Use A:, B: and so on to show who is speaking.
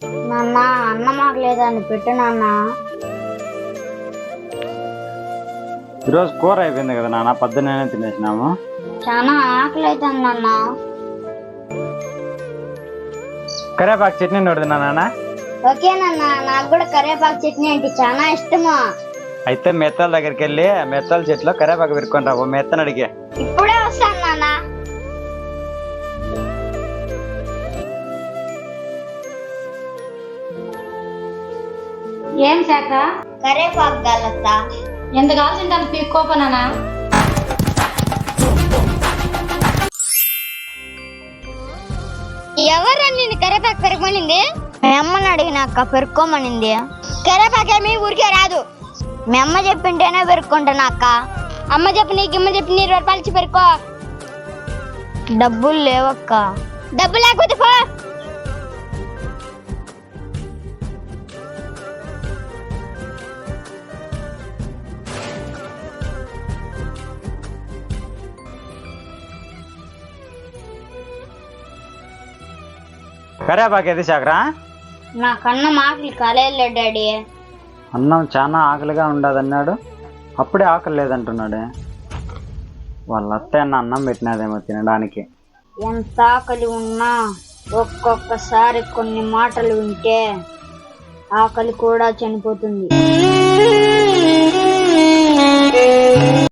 A: నాన్న అన్నం ఆకలేదని పెట్టు నాన్న.
B: ఈరోజు కూర అయిపోయింది కదా నాన్న, పొద్దున్నే తినేసినాము.
A: చాలా ఆకలి అవుతుంది నాన్న.
B: కరేపాకు చట్నీ నూడుతున్నా నాన్న.
A: ఓకే నాన్న, నాకు కూడా కరివేపాకు చట్నీ అంటే చాలా ఇష్టము.
B: అయితే మెత్తల దగ్గరికి వెళ్ళి మెత్తల చెట్లో కరేపాకు పెరుక్కొని రాబో, మెత్తని అడిగే.
A: ఇప్పుడే వస్తాను నాన్న.
C: ఏం శాఖ?
A: కరివేపాకు గలత్తా.
C: ఎంత కావాల్సింది అంత పీక్కోపనానా?
A: ఎవరు నిన్ను కరివేపాకు పెరుకోమనింది? మీ అమ్మని అడిగినాక పెరుక్కోమనింది. కరివేపాకేమి ఊరికే రాదు, మీ అమ్మ చెప్పింటేనే పెరుక్కుంటాను అక్క. అమ్మ చెప్పి నీకు ఇమ్మ చెప్పి 20 రూపాయలు ఇచ్చి పెరుకో. డబ్బులు లేవక్క. డబ్బు లేకపోతే పో.
B: కరేపాకు ఏది శాఖరా?
A: నాకన్నా ఆకలి కాలేదు డాడీ.
B: అన్నం చాలా ఆకలిగా ఉండదన్నాడు, అప్పుడే ఆకలి లేదంటున్నాడే. వాళ్ళ అత్తయ్య అన్నం పెట్టినదేమో తినడానికి.
A: ఎంత ఆకలి ఉన్నా ఒక్కొక్కసారి కొన్ని మాటలు వింటే ఆకలి కూడా చనిపోతుంది.